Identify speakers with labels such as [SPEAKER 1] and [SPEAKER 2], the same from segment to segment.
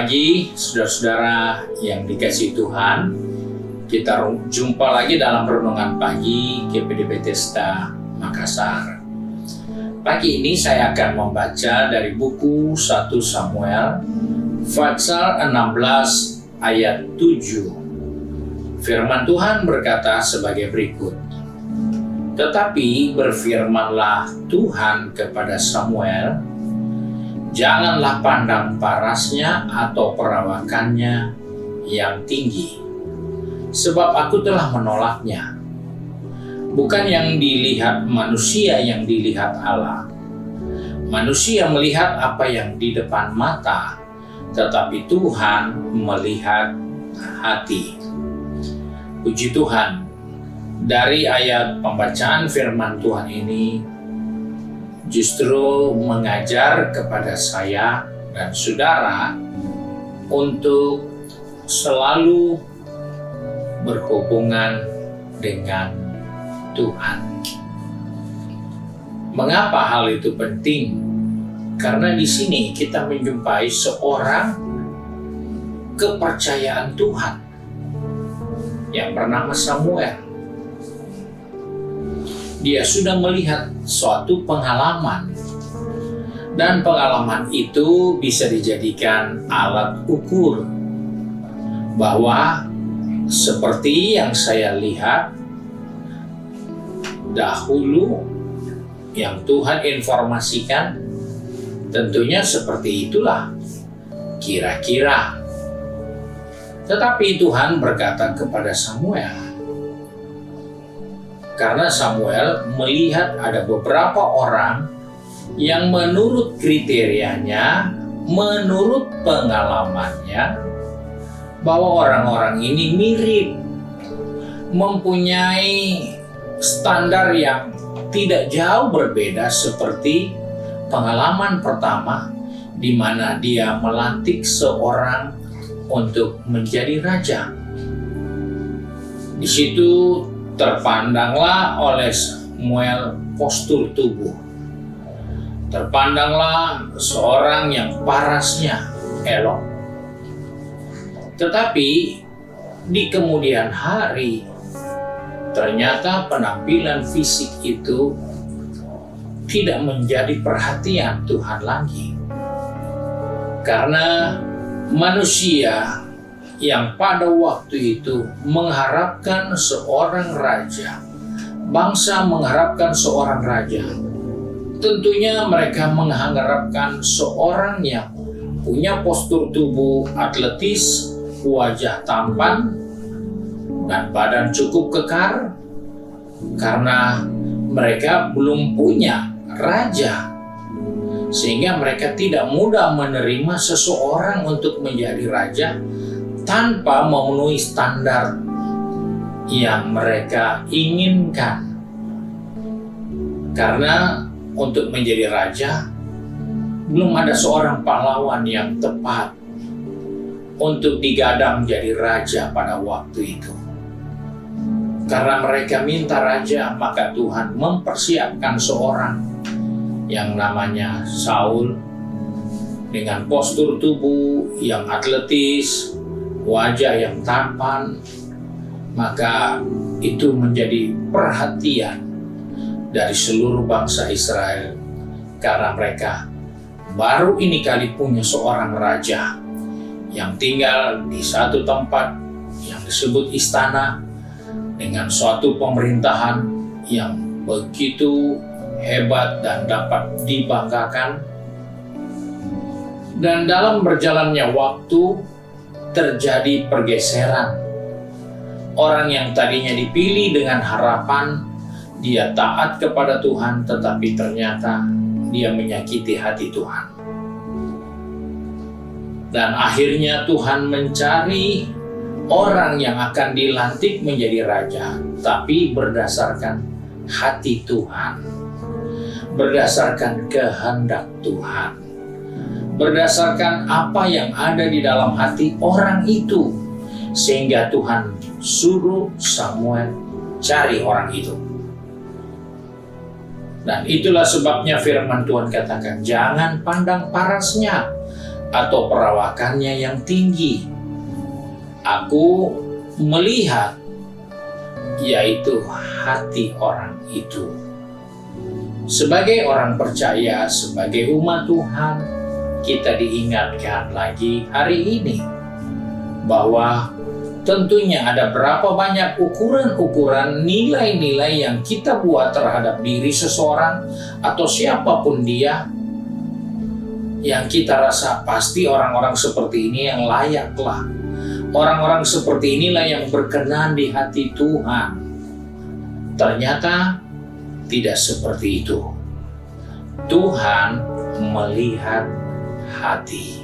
[SPEAKER 1] pagi, saudara-saudara yang dikasihi Tuhan. Kita jumpa lagi dalam renungan pagi GPD Bethesda Makassar. Pagi ini saya akan membaca dari buku 1 Samuel, pasal 16 ayat 7. Firman Tuhan berkata sebagai berikut. Tetapi berfirmanlah Tuhan kepada Samuel, janganlah pandang parasnya atau perawakannya yang tinggi, sebab aku telah menolaknya. Bukan yang dilihat manusia yang dilihat Allah. Manusia melihat apa yang di depan mata, tetapi Tuhan melihat hati. Puji Tuhan, dari ayat pembacaan firman Tuhan ini justru mengajar kepada saya dan saudara untuk selalu berhubungan dengan Tuhan. Mengapa hal itu penting? Karena di sini kita menjumpai seorang kepercayaan Tuhan yang bernama Samuel. Dia sudah melihat suatu pengalaman, dan pengalaman itu bisa dijadikan alat ukur bahwa seperti yang saya lihat dahulu, yang Tuhan informasikan, tentunya seperti itulah kira-kira. Tetapi Tuhan berkata kepada Samuel, karena Samuel melihat ada beberapa orang yang menurut kriterianya, menurut pengalamannya, bahwa orang-orang ini mirip, mempunyai standar yang tidak jauh berbeda seperti pengalaman pertama di mana dia melantik seorang untuk menjadi raja. Di situ terpandanglah oleh Samuel postur tubuh. Terpandanglah seorang yang parasnya elok. Tetapi di kemudian hari, ternyata penampilan fisik itu tidak menjadi perhatian Tuhan lagi. Karena manusia yang pada waktu itu mengharapkan seorang raja, bangsa mengharapkan seorang raja, tentunya mereka mengharapkan seorang yang punya postur tubuh atletis, wajah tampan, dan badan cukup kekar, karena mereka belum punya raja, sehingga mereka tidak mudah menerima seseorang untuk menjadi raja tanpa memenuhi standar yang mereka inginkan. Karena untuk menjadi raja, belum ada seorang pahlawan yang tepat untuk digadang menjadi raja pada waktu itu. Karena mereka minta raja, maka Tuhan mempersiapkan seorang yang namanya Saul dengan postur tubuh yang atletis, wajah yang tampan. Maka itu menjadi perhatian dari seluruh bangsa Israel, karena mereka baru ini kali punya seorang raja yang tinggal di satu tempat yang disebut istana, dengan suatu pemerintahan yang begitu hebat dan dapat dibanggakan. Dan dalam berjalannya waktu terjadi pergeseran. Orang yang tadinya dipilih dengan harapan dia taat kepada Tuhan, tetapi ternyata dia menyakiti hati Tuhan. Dan akhirnya Tuhan mencari orang yang akan dilantik menjadi raja, tapi berdasarkan hati Tuhan, berdasarkan kehendak Tuhan, berdasarkan apa yang ada di dalam hati orang itu, sehingga Tuhan suruh Samuel cari orang itu. Dan itulah sebabnya firman Tuhan katakan, jangan pandang parasnya atau perawakannya yang tinggi. Aku melihat, yaitu hati orang itu. Sebagai orang percaya, sebagai umat Tuhan, kita diingatkan lagi hari ini bahwa tentunya ada berapa banyak ukuran-ukuran nilai-nilai yang kita buat terhadap diri seseorang atau siapapun dia, yang kita rasa pasti orang-orang seperti ini yang layaklah. Orang-orang seperti inilah yang berkenan di hati Tuhan. Ternyata tidak seperti itu. Tuhan melihat hati.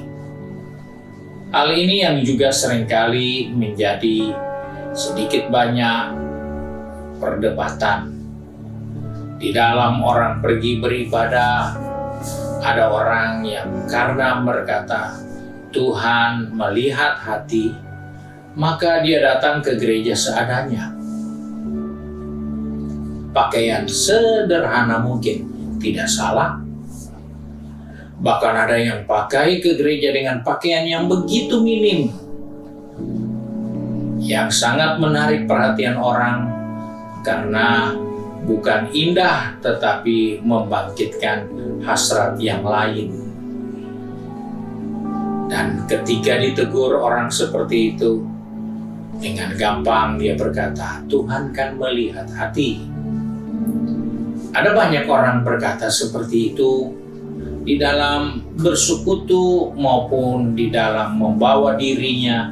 [SPEAKER 1] Hal ini yang juga seringkali menjadi sedikit banyak perdebatan. Di dalam orang pergi beribadah, ada orang yang karena berkata Tuhan melihat hati, maka dia datang ke gereja seadanya. Pakaian sederhana mungkin, tidak salah. Bahkan ada yang pakai ke gereja dengan pakaian yang begitu minim, yang sangat menarik perhatian orang karena bukan indah tetapi membangkitkan hasrat yang lain. Dan ketika ditegur orang seperti itu, dengan gampang dia berkata, Tuhan kan melihat hati. Ada banyak orang berkata seperti itu di dalam bersekutu maupun di dalam membawa dirinya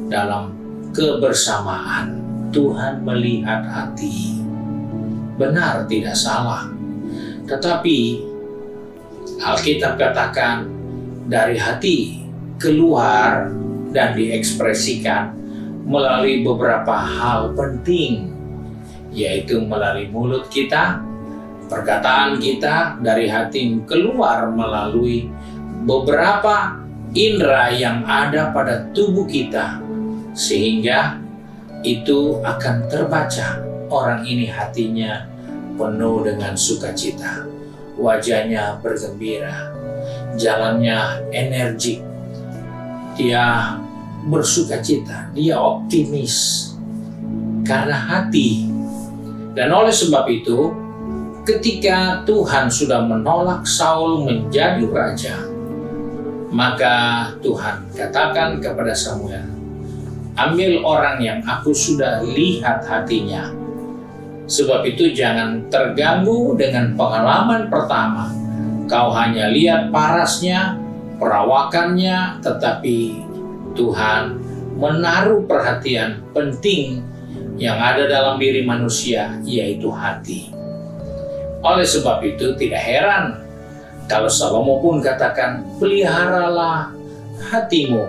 [SPEAKER 1] dalam kebersamaan. Tuhan melihat hati. Benar, tidak salah. Tetapi Alkitab katakan dari hati keluar dan diekspresikan melalui beberapa hal penting, yaitu melalui mulut kita, perkataan kita dari hati keluar melalui beberapa indera yang ada pada tubuh kita, sehingga itu akan terbaca. Orang ini hatinya penuh dengan sukacita, wajahnya bergembira, jalannya energik, dia bersukacita, dia optimis karena hati. Dan oleh sebab itu, ketika Tuhan sudah menolak Saul menjadi raja, maka Tuhan katakan kepada Samuel, ambil orang yang aku sudah lihat hatinya. Sebab itu jangan terganggu dengan pengalaman pertama. Kau hanya lihat parasnya, perawakannya, tetapi Tuhan menaruh perhatian penting yang ada dalam diri manusia, yaitu hati. Oleh sebab itu tidak heran kalau Salomo pun katakan, peliharalah hatimu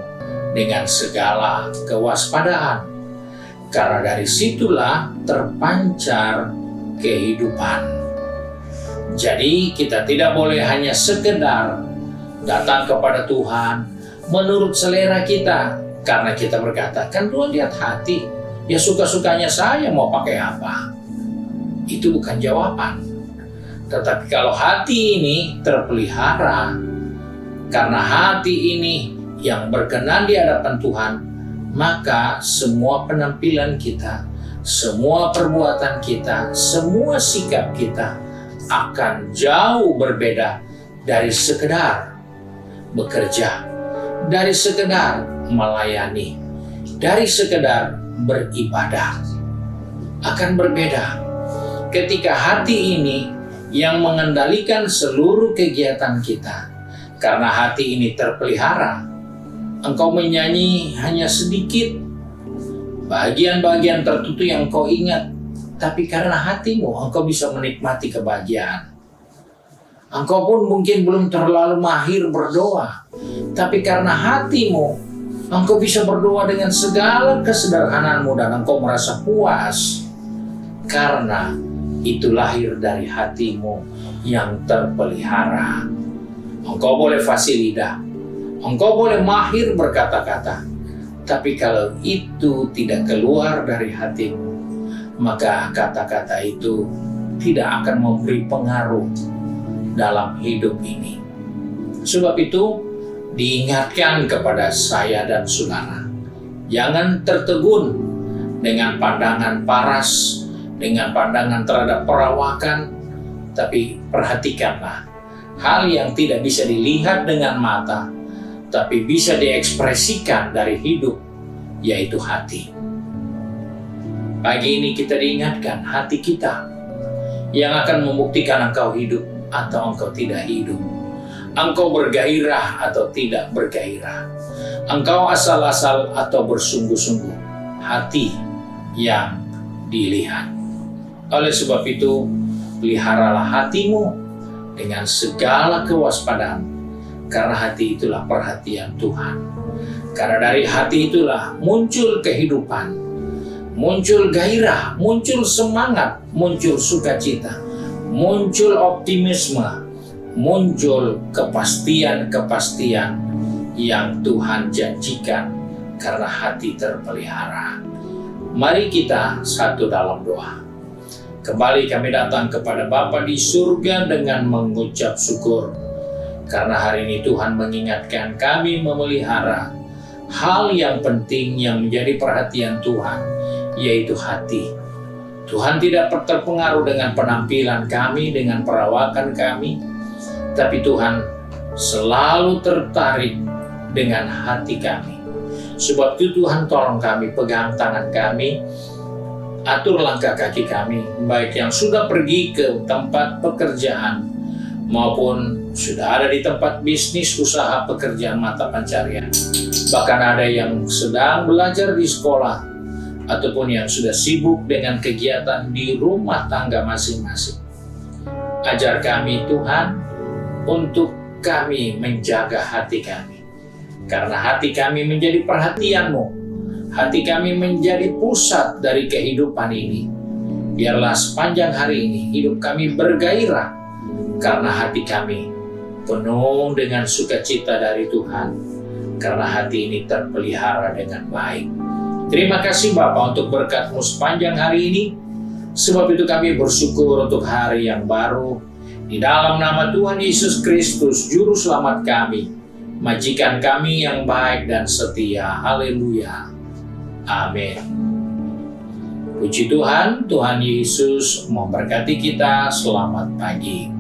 [SPEAKER 1] dengan segala kewaspadaan, karena dari situlah terpancar kehidupan. Jadi kita tidak boleh hanya sekedar datang kepada Tuhan menurut selera kita, karena kita berkata, kan Tuhan lihat hati, ya suka-sukanya saya mau pakai apa. Itu bukan jawaban. Tetapi kalau hati ini terpelihara, karena hati ini yang berkenan di hadapan Tuhan, maka semua penampilan kita, semua perbuatan kita, semua sikap kita akan jauh berbeda dari sekedar bekerja, dari sekedar melayani, dari sekedar beribadah. Akan berbeda ketika hati ini yang mengendalikan seluruh kegiatan kita. Karena hati ini terpelihara, engkau menyanyi hanya sedikit, bagian-bagian tertentu yang engkau ingat, tapi karena hatimu engkau bisa menikmati kebahagiaan. Engkau pun mungkin belum terlalu mahir berdoa, tapi karena hatimu engkau bisa berdoa dengan segala kesederhanaanmu dan engkau merasa puas, karena itu lahir dari hatimu yang terpelihara. Engkau boleh fasih lidah, engkau boleh mahir berkata-kata, tapi kalau itu tidak keluar dari hatimu, maka kata-kata itu tidak akan memberi pengaruh dalam hidup ini. Sebab itu, diingatkan kepada saya dan saudara. Jangan tertegun dengan pandangan paras, dengan pandangan terhadap perawakan, tapi perhatikanlah hal yang tidak bisa dilihat dengan mata, tapi bisa diekspresikan dari hidup, yaitu hati. Pagi ini kita diingatkan hati kita yang akan membuktikan engkau hidup atau engkau tidak hidup. Engkau bergairah atau tidak bergairah. Engkau asal-asal atau bersungguh-sungguh. Hati yang dilihat. Oleh sebab itu, peliharalah hatimu dengan segala kewaspadaan. Karena hati itulah perhatian Tuhan. Karena dari hati itulah muncul kehidupan, muncul gairah, muncul semangat, muncul sukacita, muncul optimisme, muncul kepastian-kepastian yang Tuhan janjikan karena hati terpelihara. Mari kita satu dalam doa. Kembali kami datang kepada Bapa di surga dengan mengucap syukur. Karena hari ini Tuhan mengingatkan kami memelihara hal yang penting yang menjadi perhatian Tuhan, yaitu hati. Tuhan tidak terpengaruh dengan penampilan kami, dengan perawakan kami, tapi Tuhan selalu tertarik dengan hati kami. Sebab itu Tuhan tolong kami, pegang tangan kami, atur langkah kaki kami, baik yang sudah pergi ke tempat pekerjaan maupun sudah ada di tempat bisnis, usaha, pekerjaan mata pencarian. Bahkan ada yang sedang belajar di sekolah ataupun yang sudah sibuk dengan kegiatan di rumah tangga masing-masing. Ajar kami Tuhan untuk kami menjaga hati kami. Karena hati kami menjadi perhatian-Mu. Hati kami menjadi pusat dari kehidupan ini. Biarlah sepanjang hari ini hidup kami bergairah. Karena hati kami penuh dengan sukacita dari Tuhan. Karena hati ini terpelihara dengan baik. Terima kasih Bapa untuk berkat-Mu sepanjang hari ini. Sebab itu kami bersyukur untuk hari yang baru. Di dalam nama Tuhan Yesus Kristus, Juru Selamat kami, majikan kami yang baik dan setia. Haleluya. Amin. Puji Tuhan, Tuhan Yesus memberkati kita. Selamat pagi.